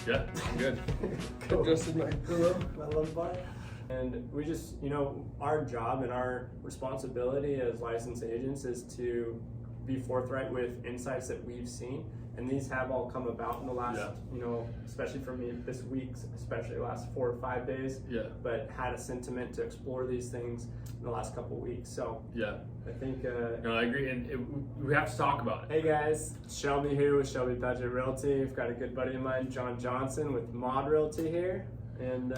Yeah, I'm good. Cool. Adjusted my pillow. My love bar. And we just, our job and our responsibility as licensed agents is to be forthright with insights that we've seen. And these have all come about in the last, especially for me this week, especially the last 4 or 5 days. Yeah. But had a sentiment to explore these things in the last couple of weeks. So yeah, I think. No, I agree, and we have to talk about it. Hey guys, Shelby here with Shelby Budget Realty. We've got a good buddy of mine, John Johnson with Mod Realty here, and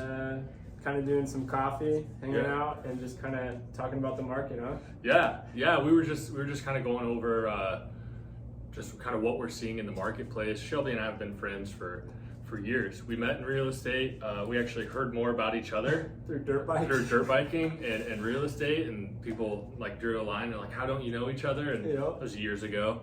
kind of doing some coffee, hanging out, and just kind of talking about the market, huh? Yeah. We were just kind of going over just kind of what we're seeing in the marketplace. Shelby and I have been friends for years. We met in real estate. We actually heard more about each other through dirt biking and real estate, and people like drew a line and like, how don't you know each other? And that was years ago.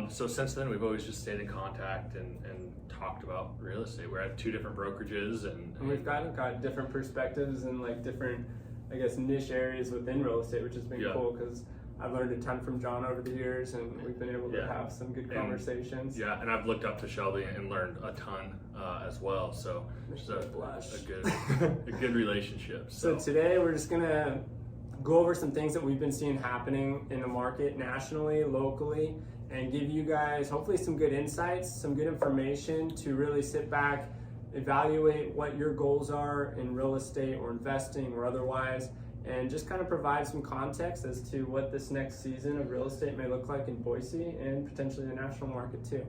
So since then, we've always just stayed in contact and talked about real estate. We're at 2 different brokerages, and we've got different perspectives and like different, I guess, niche areas within real estate, which has been cool because I've learned a ton from John over the years, and we've been able to have some good conversations. And I've looked up to Shelby and learned a ton as well. So it's a good relationship. So today we're just gonna go over some things that we've been seeing happening in the market nationally, locally, and give you guys hopefully some good insights, some good information to really sit back, evaluate what your goals are in real estate or investing or otherwise, and just kind of provide some context as to what this next season of real estate may look like in Boise and potentially the national market too.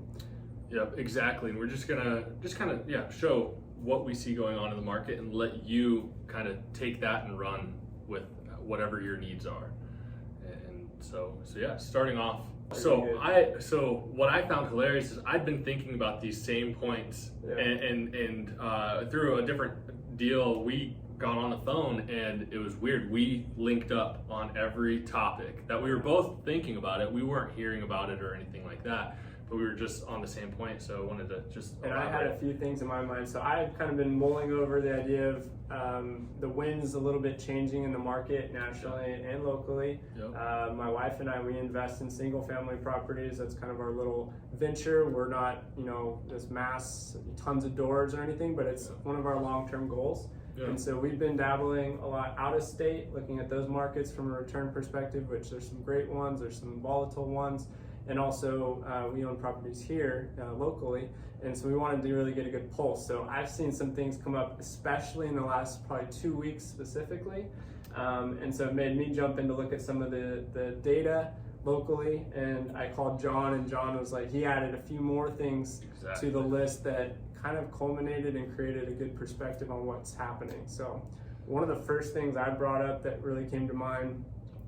Yep, exactly. And we're just gonna show what we see going on in the market and let you kind of take that and run with whatever your needs are. And so starting off. So what I found hilarious is I'd been thinking about these same points, and through a different deal we got on the phone, and it was weird. We linked up on every topic that we were both thinking about it. We weren't hearing about it or anything like that, but we were just on the same point. So I wanted to just elaborate. And I had a few things in my mind. So I've kind of been mulling over the idea of the winds a little bit changing in the market nationally and locally. Yep. My wife and I, we invest in single family properties. That's kind of our little venture. We're not, this mass tons of doors or anything, but it's one of our long-term goals. Yeah. And so we've been dabbling a lot out of state, looking at those markets from a return perspective, which there's some great ones, there's some volatile ones, and also we own properties here locally, and so we wanted to really get a good pulse. So I've seen some things come up, especially in the last probably 2 weeks specifically, and so it made me jump in to look at some of the data locally, and I called John, and John was like, he added a few more things to the list that kind of culminated and created a good perspective on what's happening. So one of the first things I brought up that really came to mind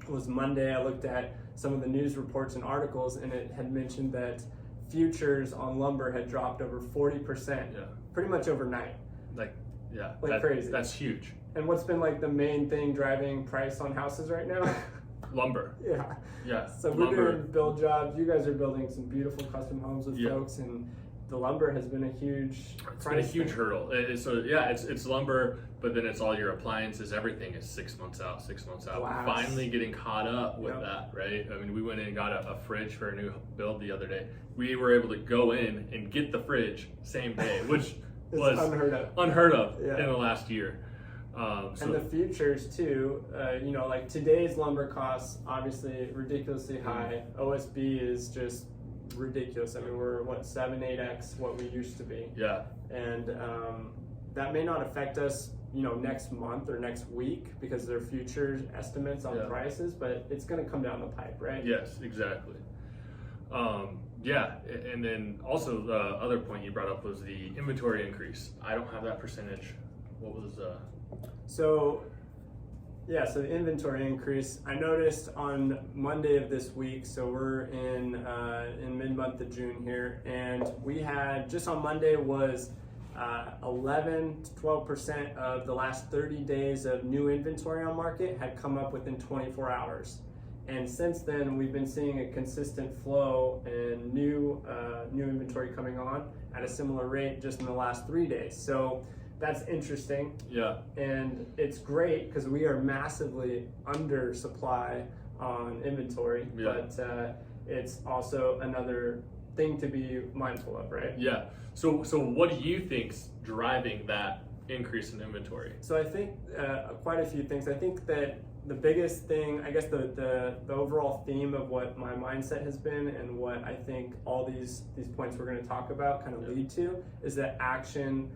was Monday. I looked at some of the news reports and articles, and it had mentioned that futures on lumber had dropped over 40%, pretty much overnight. Like crazy. That's huge. And what's been like the main thing driving price on houses right now? Lumber. Yeah. So we're doing build jobs. You guys are building some beautiful custom homes with folks, and the lumber has been a huge hurdle. It's lumber, but then it's all your appliances. Everything is 6 months out. Glass. We're finally getting caught up with that, right? I mean, we went in and got a fridge for a new build the other day. We were able to go in and get the fridge same day, which was unheard of in the last year. And the futures too, like today's lumber costs obviously ridiculously high. OSB is just ridiculous. I mean, we're 7-8x what we used to be. Yeah. And that may not affect us, next month or next week because they're futures estimates on prices, but it's going to come down the pipe, right? Yes, exactly. And then also the other point you brought up was the inventory increase. I don't have that percentage. What was So the inventory increase, I noticed on Monday of this week, so we're in mid-month of June here, and we had, just on Monday was 11 to 12% of the last 30 days of new inventory on market had come up within 24 hours. And since then, we've been seeing a consistent flow and new inventory coming on at a similar rate just in the last 3 days. So that's interesting. Yeah. And it's great because we are massively under supply on inventory, but it's also another thing to be mindful of, right? Yeah. So what do you think's driving that increase in inventory? So I think quite a few things. I think that the biggest thing, I guess the overall theme of what my mindset has been and what I think all these points we're going to talk about kind of lead to is that action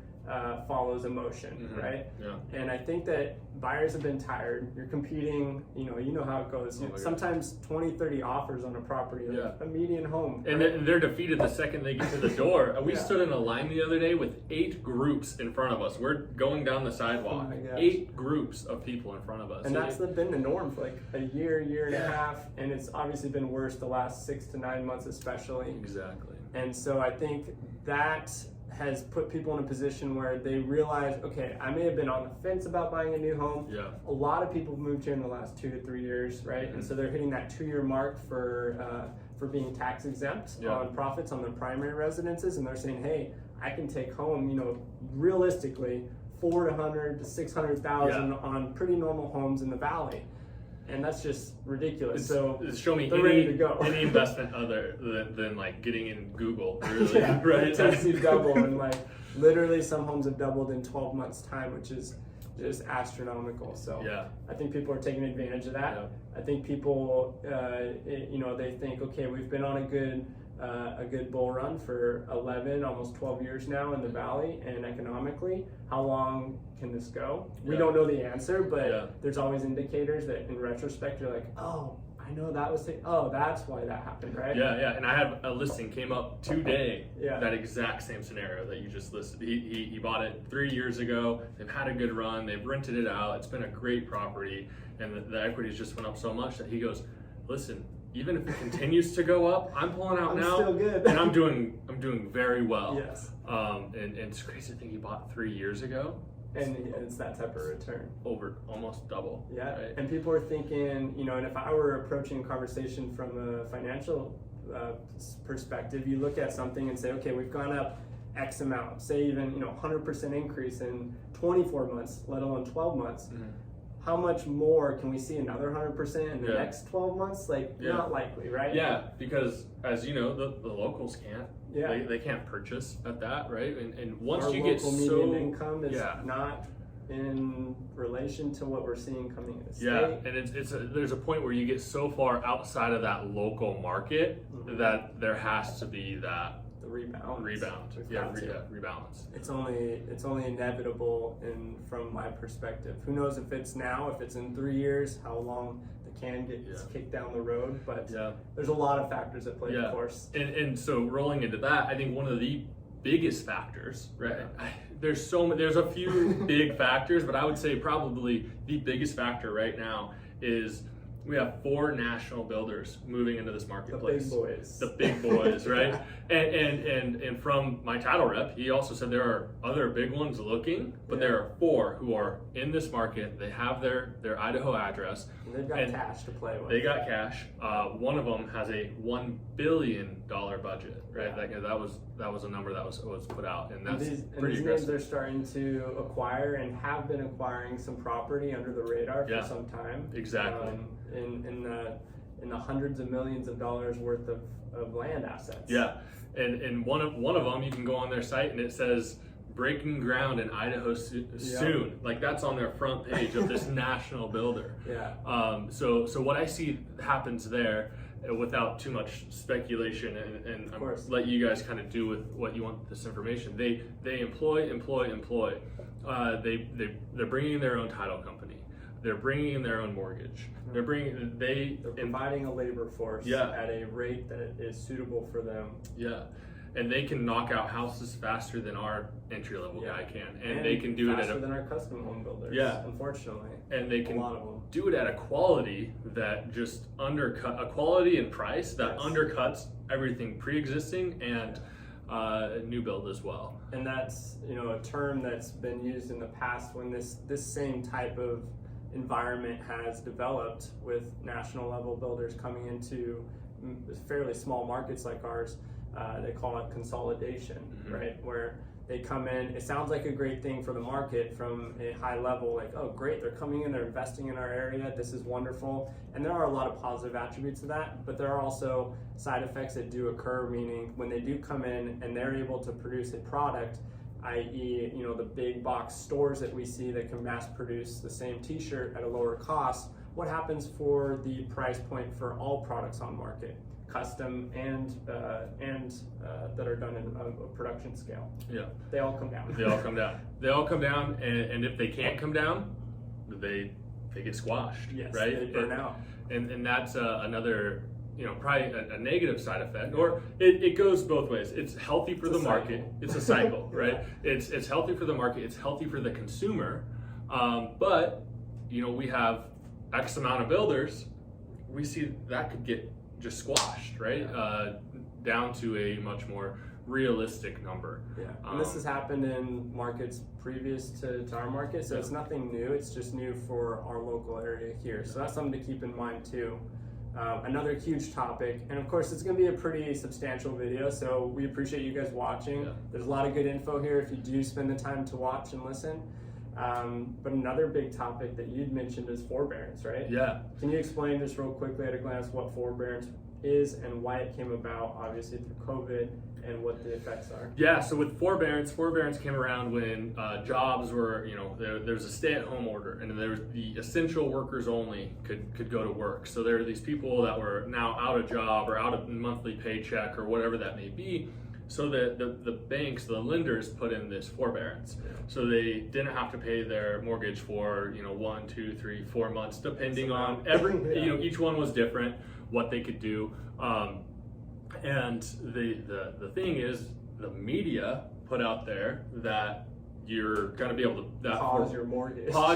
follows emotion, right? Yeah. And I think that buyers have been tired. You're competing, you know how it goes. Sometimes 20, 30 offers on a property, a median home. And right? they're defeated the second they get to the door. We stood in a line the other day with 8 groups in front of us. We're going down the sidewalk. Oh my gosh. 8 groups of people in front of us. And that's been the norm for like a year and a half. And it's obviously been worse the last 6 to 9 months especially. Exactly. And so I think that has put people in a position where they realize, okay, I may have been on the fence about buying a new home. Yeah. A lot of people moved here in the last 2 to 3 years, right? And so they're hitting that 2-year mark for being tax exempt on profits on their primary residences, and they're saying, hey, I can take home, realistically, $400,000 to $600,000 on pretty normal homes in the valley. And that's just ridiculous. So show me any investment other than like getting in Google, really, right? It tends to double, and like literally some homes have doubled in 12 months time, which is just astronomical. So I think people are taking advantage of that. I think people, they think, okay, we've been on a good bull run for 11, almost 12 years now in the valley, and economically, how long can this go? We don't know the answer, but there's always indicators that in retrospect you're like, oh, I know that was that's why that happened, right? Yeah, and I have a listing came up today, that exact same scenario that you just listed. He bought it 3 years ago. They've had a good run. They've rented it out. It's been a great property, and the equities just went up so much that he goes, listen, even if it continues to go up, I'm pulling out now, still good. and I'm doing very well. Yes. And it's crazy to think he bought 3 years ago. And it's that type of return. Over almost double. Yeah, right? And people are thinking, and if I were approaching a conversation from a financial perspective, you look at something and say, okay, we've gone up X amount, say even 100% increase in 24 months, let alone 12 months. Mm-hmm. How much more can we see another 100% in the next 12 months? Not likely, right? Yeah, because as you know, the locals can't. Yeah. They can't purchase at that, right? And once our you get median income is not in relation to what we're seeing coming in the state. Yeah, and there's a point where you get so far outside of that local market that there has to be that rebound. Rebalance. It's only inevitable, and from my perspective, who knows if it's now, if it's in 3 years, how long the can gets kicked down the road. But there's a lot of factors at play, of course. And so rolling into that, I think one of the biggest factors, right? There's a few big factors, but I would say probably the biggest factor right now is we have 4 national builders moving into this marketplace. The big boys, right? And from my title rep, he also said there are other big ones looking, but there are 4 who are in this market. They have their Idaho address. And they've got cash to play with. They got cash. One of them has a $1 billion budget, right? Yeah. That was a number that was put out, and that's pretty these aggressive. names they're starting to acquire and have been acquiring some property under the radar for some time. Exactly. In the hundreds of millions of dollars worth of land assets. Yeah, and one of them, you can go on their site and it says breaking ground in Idaho soon. Like that's on their front page of this national builder. Yeah. So what I see happens there, without too much speculation, and I'll let you guys kind of do with what you want this information. They employ. They're bringing in their own title company. They're bringing in their own mortgage. They're providing a labor force at a rate that is suitable for them. Yeah, and they can knock out houses faster than our entry level guy can, and they can do it faster than our custom home builders. Yeah, unfortunately, and they can a lot of them do it at a quality that just a quality and price that undercuts everything pre-existing and new build as well. And that's a term that's been used in the past when this same type of environment has developed with national level builders coming into fairly small markets like ours. they call it consolidation, right? Where they come in, it sounds like a great thing for the market from a high level, like, oh great, they're coming in, they're investing in our area, this is wonderful. And there are a lot of positive attributes to that, but there are also side effects that do occur, meaning when they do come in and they're able to produce a product, i.e., the big box stores that we see that can mass produce the same t-shirt at a lower cost, what happens for the price point for all products on market? Custom and that are done in a production scale. Yeah. They all come down. They all come down. They all come down, and if they can't come down, they get squashed. Yes, right? They burn out. And that's another, probably a negative side effect, or it goes both ways. It's healthy for the market. It's a cycle, right? Yeah. It's healthy for the market. It's healthy for the consumer. But we have X amount of builders. We see that could get just squashed, right? Yeah. Down to a much more realistic number. Yeah, and this has happened in markets previous to our market, so it's nothing new. It's just new for our local area here. So that's something to keep in mind too. Another huge topic, and of course it's going to be a pretty substantial video, so we appreciate you guys watching. Yeah. There's a lot of good info here if you do spend the time to watch and listen. But another big topic that you'd mentioned is forbearance, right? Yeah. Can you explain just real quickly at a glance what forbearance is and why it came about, obviously through COVID, and what the effects are? Yeah, so with forbearance came around when jobs were, there's a stay-at-home order, and there was the essential workers only could go to work. So there are these people that were now out of job or out of monthly paycheck or whatever that may be. So the banks, the lenders put in this forbearance. Yeah. So they didn't have to pay their mortgage for 1, 2, 3, 4 months, depending on every, yeah. Each one was different, what they could do. And the thing is, the media put out there that you're going to be able to pause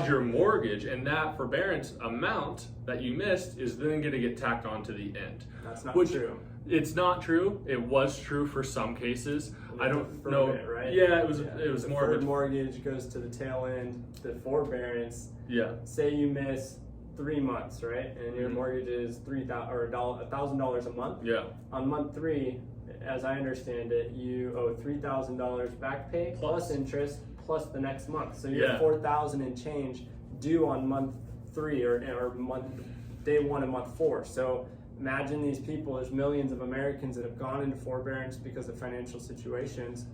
your mortgage, and that forbearance amount that you missed is then going to get tacked on to the end. That's not true. It's not true. It was true for some cases. I don't know. Right? Yeah, it was the more of a mortgage goes to the tail end. The forbearance. Yeah. Say you miss 3 months, right? And your mortgage is $1,000 a month. Yeah. On month 3, as I understand it, you owe $3,000 back pay plus interest plus the next month. So you're $4,000 and change due on month 3 or month day 1 and month 4. So imagine these people. There's millions of Americans that have gone into forbearance because of financial situations,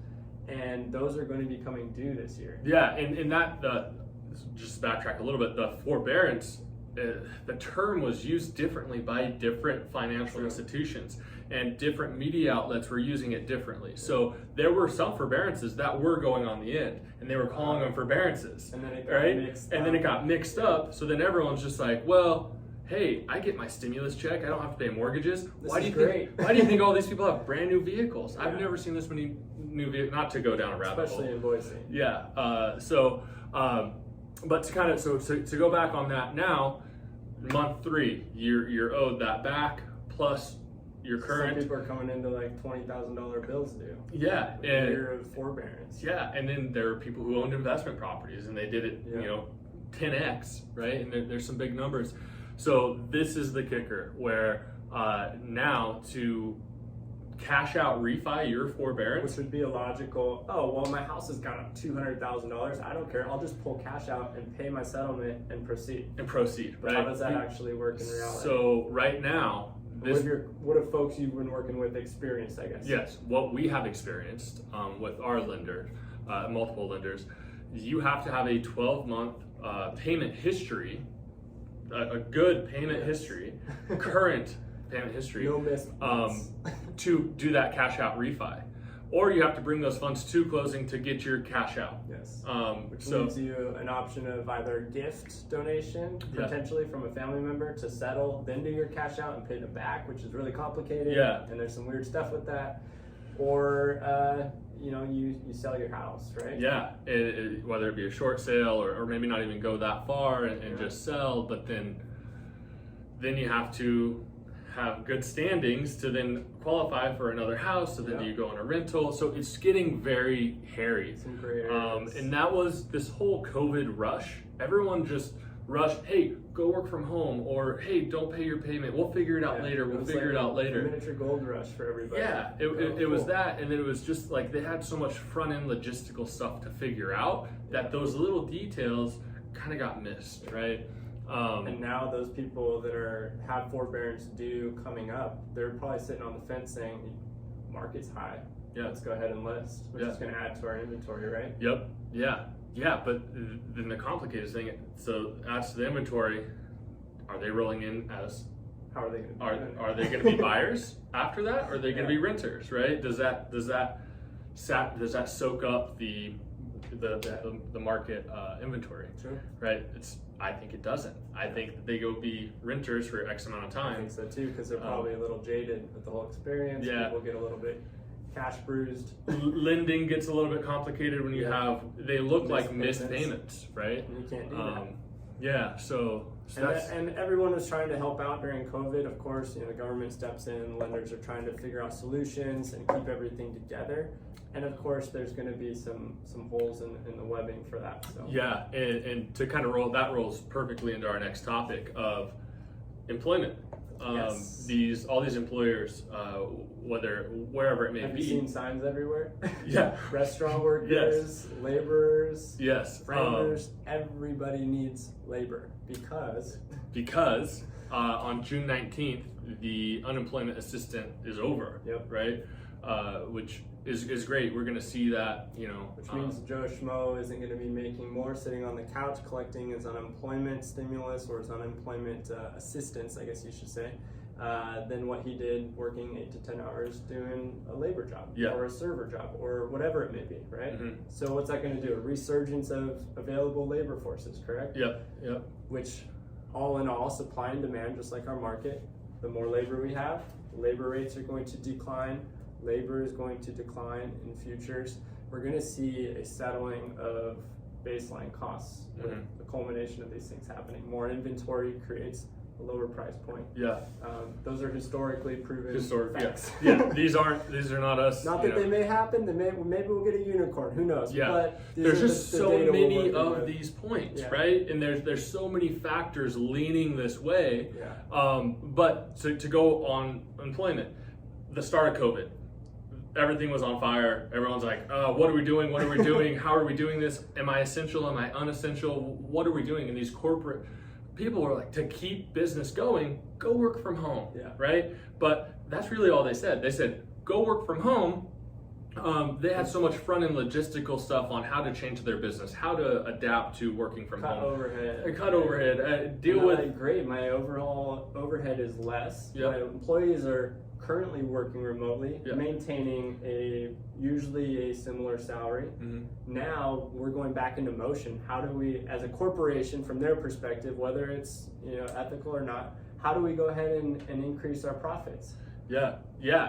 and those are going to be coming due this year. Yeah, and that just backtrack a little bit. The forbearance, the term was used differently by different financial institutions, and different media outlets were using it differently. So there were some forbearances that were going on the end, and they were calling them forbearances. And then it got mixed up. And then it got mixed up. So then everyone's just like, well, hey, I get my stimulus check. I don't have to pay mortgages. Why do you think all these people have brand new vehicles? Yeah. I've never seen this many new vehicles. Not to go down a rabbit hole. Especially in Boise. Yeah. But to go back on that now, month 3, you're owed that back plus your current. Some people are coming into like $20,000 bills due. Yeah. A year of forbearance. Yeah, and then there are people who owned investment properties and they did it, 10x, right? And there's some big numbers. So this is the kicker, where now to cash out, refi your forbearance, which would be a logical, oh well, my house has gone up $200,000. I don't care. I'll just pull cash out and pay my settlement and proceed. But right? How does that actually work in reality? So right now, what have folks you've been working with experienced, I guess? Yes, what we have experienced with our lender, multiple lenders, you have to have a 12-month payment history. A good payment history, current payment history, no missed to do that cash out refi, or you have to bring those funds to closing to get your cash out. Yes, which leaves you an option of either gift donation potentially from a family member to settle, then do your cash out and pay them back, which is really complicated. Yeah, and there's some weird stuff with that, or you sell your house, right? Yeah, whether it be a short sale or maybe not even go that far and just sell, but then you have to have good standings to then qualify for another house, so then you go on a rental. So it's getting very hairy. Some gray areas. And that was this whole COVID rush. Everyone just rush. Hey, go work from home, or hey, don't pay your payment. We'll figure it out later. We'll figure it out later. Miniature gold rush for everybody. Yeah, it was that, and then it was just like they had so much front end logistical stuff to figure out that those little details kind of got missed, right? And now those people that have forbearance due coming up, they're probably sitting on the fence saying, market's high. Yeah. Let's go ahead and list, which is going to add to our inventory, right? Yep. Yeah. But then the complicated thing, so adds to the inventory. Are they rolling in as? How are they going to? Are they going to be buyers after that? Or are they going to be renters? Right? Does that soak up the market inventory? Sure. Right. I think it doesn't. I think that they go be renters for X amount of time. I think so too, because they're probably a little jaded with the whole experience. Yeah. People get a little bit cash bruised. Lending gets a little bit complicated when you have, they look like missed payments. payments, right? And you can't do that. Yeah, so and everyone was trying to help out during COVID. Of course, the government steps in, lenders are trying to figure out solutions and keep everything together. And of course, there's going to be some holes in the webbing for that. So yeah, and to kind of rolls perfectly into our next topic of employment. All these employers, wherever it may be. Have you seen signs everywhere? Yeah. Restaurant workers, laborers, framers, everybody needs labor because on June 19th, the unemployment assistance is over, right? Which is great. We're going to see that, Which means Joe Schmo isn't going to be making more sitting on the couch collecting his unemployment stimulus or his unemployment assistance, I guess you should say, than what he did working 8 to 10 hours doing a labor job or a server job or whatever it may be, right? Mm-hmm. So what's that going to do? A resurgence of available labor forces, correct? Yep. Which, all in all, supply and demand, just like our market, the more labor we have, labor rates are going to decline. Labor is going to decline in futures. We're going to see a settling of baseline costs with the culmination of these things happening. More inventory creates a lower price point. Yeah. Those are historically proven facts. Yeah. These are not us. Not that they may happen. Maybe we'll get a unicorn. Who knows? Yeah. But there's just so many of these points, right? And there's so many factors leaning this way. Yeah. But to go on employment, the start of COVID. Everything was on fire. Everyone's like, what are we doing? What are we doing? How are we doing this? Am I essential? Am I unessential? What are we doing? And these corporate people were like, to keep business going, go work from home, right? But that's really all they said. They said, go work from home. They had so much front-end logistical stuff on how to change their business, how to adapt to working from home. Cut overhead. Deal with... Great, my overall overhead is less. My employees are currently working remotely, maintaining usually a similar salary. Mm-hmm. Now we're going back into motion. How do we, as a corporation, from their perspective, whether it's ethical or not, how do we go ahead and increase our profits? Yeah,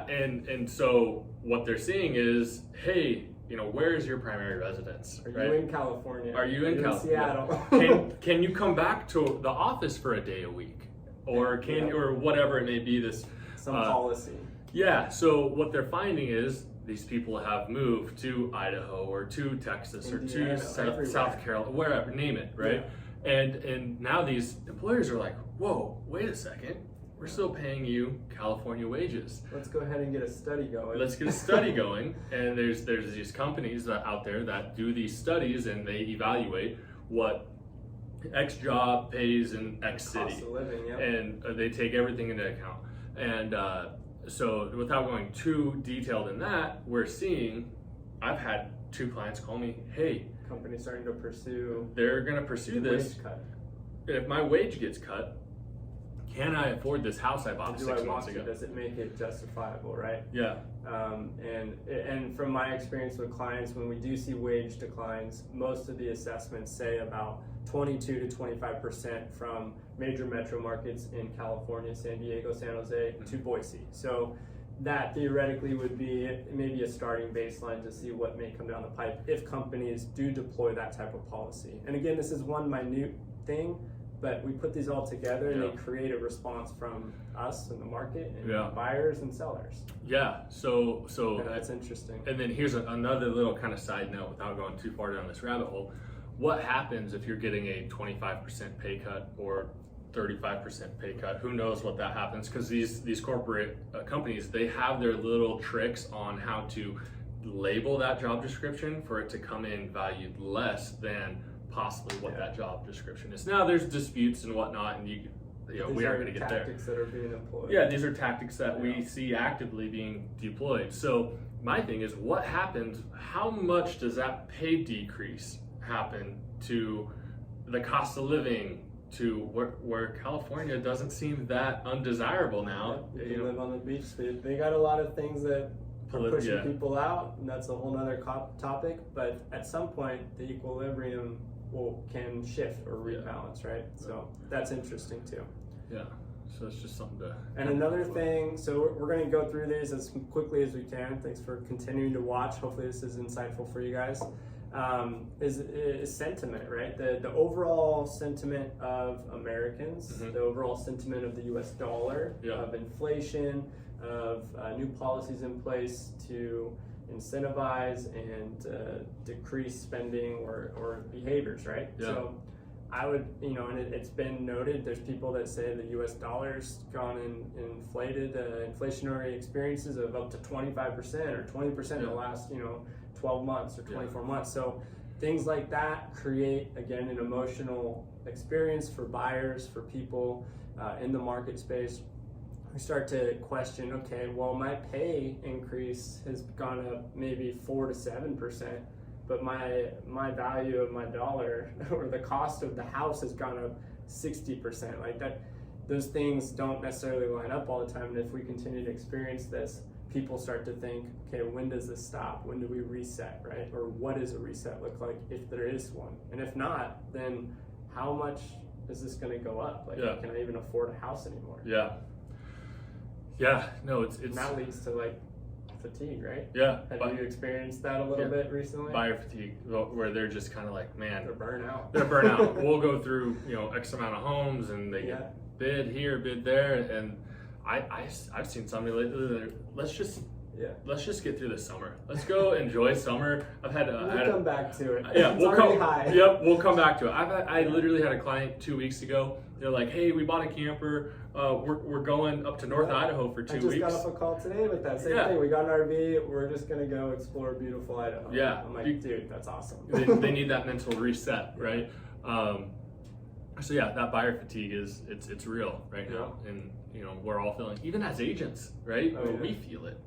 and so what they're seeing is, hey, where is your primary residence? Are you in California? Are you in Seattle? Can you come back to the office for a day a week, or or whatever it may be? Some policy. Yeah, so what they're finding is these people have moved to Idaho or to Texas Indiana, or to South Carolina, wherever, name it, right? Yeah. And now these employers are like, whoa, wait a second, we're still paying you California wages. Let's go ahead and get a study going. Let's get a study going, and there's these companies out there that do these studies and they evaluate what X job pays in X city. Cost of living, and they take everything into account. And so without going too detailed in that, we're seeing, I've had 2 clients call me, hey, company's starting to pursue. They're going to pursue this. Wage cut. If my wage gets cut, can I afford this house I bought 6 months ago? Does it make it justifiable, right? Yeah. And from my experience with clients, when we do see wage declines, most of the assessments say about 22 to 25% from major metro markets in California, San Diego, San Jose, to Boise. So that theoretically would be maybe a starting baseline to see what may come down the pipe if companies do deploy that type of policy. And again, this is one minute thing, but we put these all together and they create a response from us and the market and buyers and sellers. Yeah, so that's interesting. And then here's another little kind of side note without going too far down this rabbit hole. what happens if you're getting a 25% pay cut or 35% pay cut? Who knows what that happens, because these corporate companies, they have their little tricks on how to label that job description for it to come in valued less than possibly what that job description is. Now there's disputes and whatnot, and we are going to get there. Tactics that are being employed. Yeah, these are tactics that we see actively being deployed. So my thing is, what happens? How much does that pay decrease happen to the cost of living, to where California doesn't seem that undesirable now? Yeah, you can live on the beach. They got a lot of things that are pushing people out, and that's a whole nother topic. But at some point, the equilibrium can shift or rebalance, right? So that's interesting too. Yeah. So it's just something to. And another thing, so we're going to go through these as quickly as we can. Thanks for continuing to watch. Hopefully this is insightful for you guys. Is sentiment, right? The overall sentiment of Americans, the overall sentiment of the U.S. dollar, of inflation, of new policies in place to incentivize and decrease spending or behaviors, right? Yeah. So I would, and it's been noted, there's people that say the U.S. dollar's gone in inflated inflationary experiences of up to 25% or 20% in the last, 12 months or 24 months. So things like that create, again, an emotional experience for buyers, for people in the market space. We start to question, okay, well, my pay increase has gone up maybe 4 to 7%, but my value of my dollar or the cost of the house has gone up 60%. Like that, those things don't necessarily line up all the time. And if we continue to experience this, people start to think, okay, when does this stop? When do we reset, right? Or what does a reset look like if there is one? And if not, then how much is this going to go up? Like, can I even afford a house anymore? No, it's and that leads to like fatigue, right? Have you experienced that a little bit recently? Buyer fatigue, where they're just kind of like, man, they're burnt out. We'll go through X amount of homes, and they get bid here, bid there, and I've seen somebody lately that let's just get through this summer. Let's go enjoy summer. I've had we'll come back to it. We'll come back to it. I literally had a client 2 weeks ago. They're like, hey, we bought a camper. We're going up to North Idaho for 2 weeks. I just got off a call today with that same thing. We got an RV. We're just gonna go explore beautiful Idaho. I'm like, dude, that's awesome. they need that mental reset, right? So that buyer fatigue it's real right now, and we're all feeling, even as agents, right? We feel it.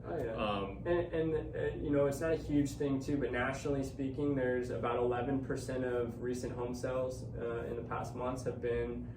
It's not a huge thing too, but nationally speaking, there's about 11% of recent home sales in the past months have been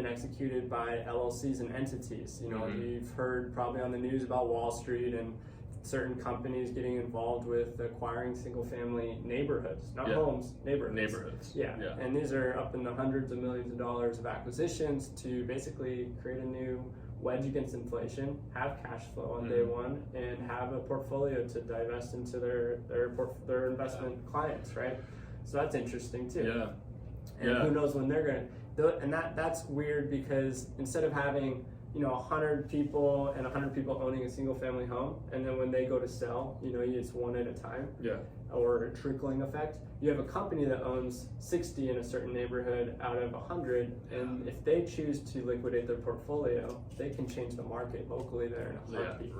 executed by LLCs and entities. You've heard probably on the news about Wall Street and certain companies getting involved with acquiring single-family neighborhoods, not homes, neighborhoods. And these are up in the hundreds of millions of dollars of acquisitions to basically create a new wedge against inflation, have cash flow on day one, and have a portfolio to divest into their investment clients, right? So that's interesting too. Who knows when they're gonna? And that's weird, because instead of having 100 people and 100 people owning a single family home, and then when they go to sell, it's one at a time, or a trickling effect. You have a company that owns 60 in a certain neighborhood out of 100, and if they choose to liquidate their portfolio, they can change the market locally there in a heartbeat.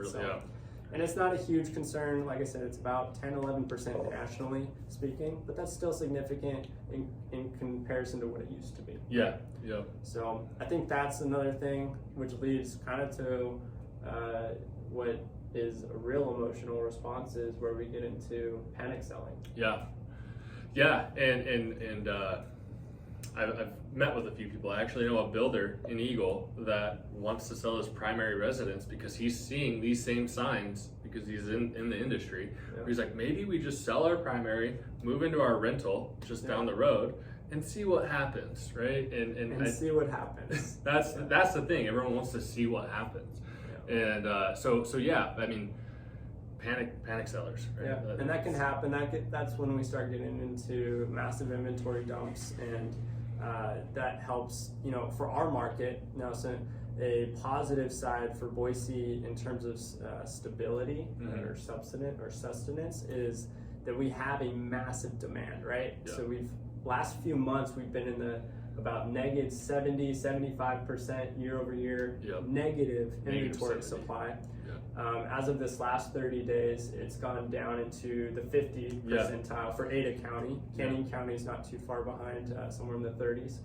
And it's not a huge concern. Like I said, it's about 10-11% nationally speaking, but that's still significant in comparison to what it used to be. So I think that's another thing, which leads kind of to what is a real emotional response, is where we get into panic selling. And I've met with a few people. I actually know a builder in Eagle that wants to sell his primary residence because he's seeing these same signs, because he's in the industry. He's like, maybe we just sell our primary, move into our rental just down the road, and see what happens, right? And see what happens. That's the thing. Everyone wants to see what happens. And I mean, panic sellers, right? And that can happen. That's when we start getting into massive inventory dumps, and that helps, for our market. Now, so a positive side for Boise in terms of stability or sustenance is that we have a massive demand, right? So last few months we've been in the about negative 75% year over year negative inventory supply. As of this last 30 days, it's gone down into the 50 percentile for Ada County. Canyon County is not too far behind, somewhere in the 30s.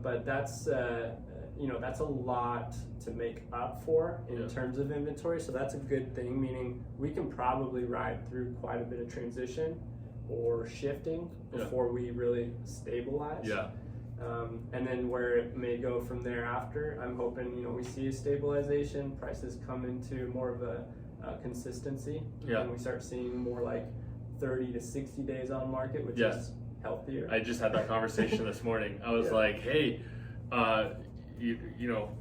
But that's that's a lot to make up for in terms of inventory. So that's a good thing, meaning we can probably ride through quite a bit of transition or shifting before we really stabilize. And then where it may go from there after, I'm hoping we see a stabilization, prices come into more of a consistency, and we start seeing more like 30 to 60 days on market, which is healthier. I just had that conversation this morning. I was like, hey,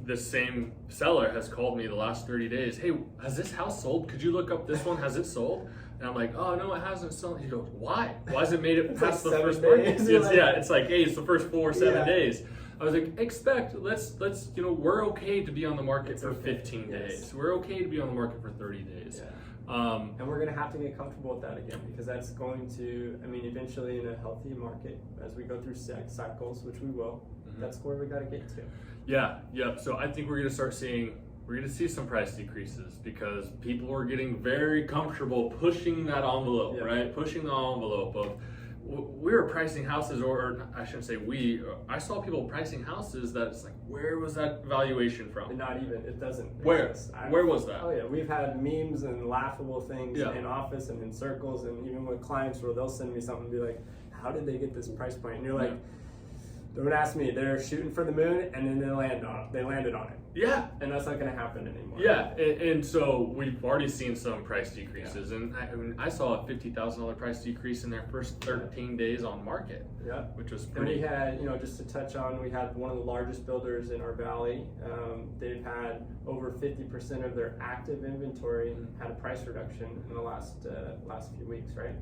this same seller has called me the last 30 days. Hey, has this house sold? Could you look up this one? Has it sold? And I'm like, oh no, it hasn't sold. He goes, why? Why has it made it past the first market? It's like, hey, it's the first 4 or 7 days. I was like, let's we're okay to be on the market for 15 days. We're okay to be on the market for 30 days. And we're going to have to get comfortable with that again, because that's going to, eventually in a healthy market, as we go through cycles, which we will, that's where we got to get to. So I think we're going to see some price decreases because people are getting very comfortable pushing that envelope, right? Pushing the envelope of, we were pricing houses, or I shouldn't say I saw people pricing houses that it's like, where was that valuation from? And not even, it doesn't exist. Where was that? Oh yeah, we've had memes and laughable things in office and in circles, and even with clients where they'll send me something and be like, how did they get this price point? And you're like, don't ask me, they're shooting for the moon and then they landed on it. And that's not going to happen anymore. And so we've already seen some price decreases, and I saw a $50,000 price decrease in their first 13 days on market, which was pretty. And we had, just to touch on, we had one of the largest builders in our valley. They've had over 50% of their active inventory had a price reduction in the last few weeks, right?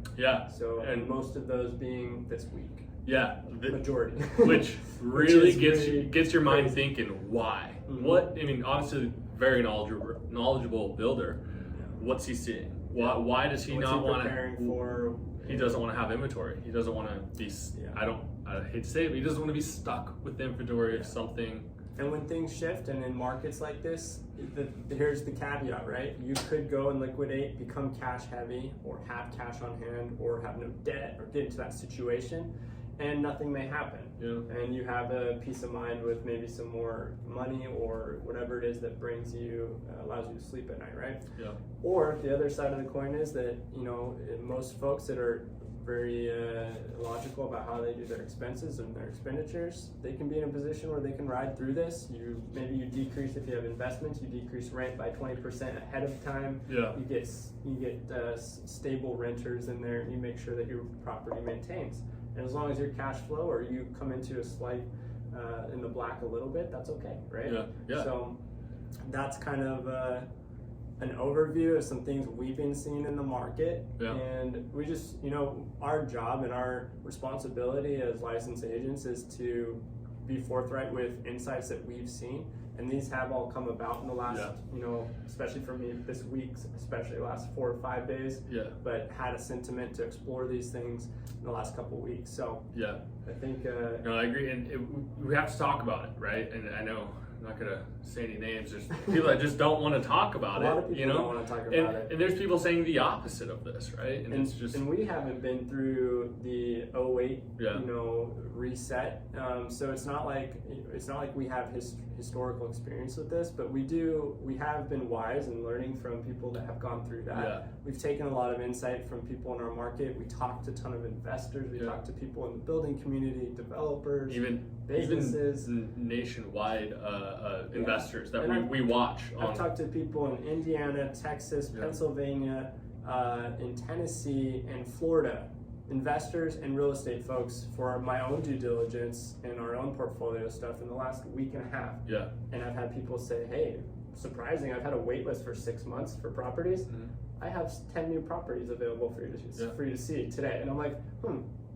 So, and most of those being this week. The majority. Which really gets your mind thinking, why? What, obviously very knowledgeable builder. What's he seeing? Why does he not want to? He doesn't want to have inventory. He doesn't want to be. I hate to say it, but he doesn't want to be stuck with inventory of something. And when things shift, and in markets like this, here's the caveat, right? You could go and liquidate, become cash heavy, or have cash on hand, or have no debt, or get into that situation, and nothing may happen. And you have a peace of mind with maybe some more money or whatever it is that brings you, allows you to sleep at night, right? Or the other side of the coin is that, most folks that are very logical about how they do their expenses and their expenditures, they can be in a position where they can ride through this. Maybe you decrease, if you have investments, you decrease rent by 20% ahead of time. You get stable renters in there, and you make sure that your property maintains. And as long as your cash flow, or you come into a slight in the black a little bit, that's okay, right? So that's kind of an overview of some things we've been seeing in the market. And we just, our job and our responsibility as licensed agents is to be forthright with insights that we've seen. And these have all come about in the last, especially for me this week, especially the last 4 or 5 days, but had a sentiment to explore these things in the last couple of weeks. So I think... No, I agree. And we have to talk about it, right? And I know I'm not going to say any names. There's people that just don't want to talk about it. A lot of people don't want to talk about it. And there's people saying the opposite of this, right? And it's just... And we haven't been through the 08, reset. So it's not like we have historical experience with this, but we have been wise in learning from people that have gone through that. We've taken a lot of insight from people in our market. We talked to a ton of investors. We talked to people in the building community, developers, businesses, even nationwide investors that we watch. I've talked to people in Indiana, Texas, Pennsylvania, in Tennessee, and Florida. Investors and real estate folks for my own due diligence and our own portfolio stuff in the last week and a half. And I've had people say, hey, surprising, I've had a wait list for 6 months for properties. I have 10 new properties available for you to see today. And I'm like,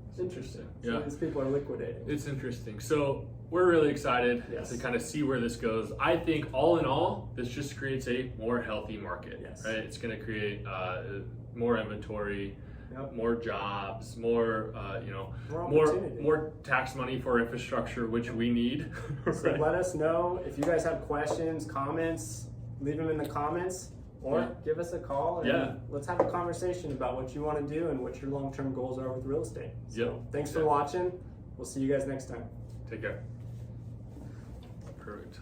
it's interesting. So these people are liquidating. It's interesting. So we're really excited to kind of see where this goes. I think all in all, this just creates a more healthy market, right? It's going to create more inventory. more jobs, more more tax money for infrastructure, which we need. Right? So let us know if you guys have questions, comments. Leave them in the comments, or give us a call and let's have a conversation about what you want to do and what your long-term goals are with real estate. So thanks for watching. We'll see you guys next time. Take care. Perfect.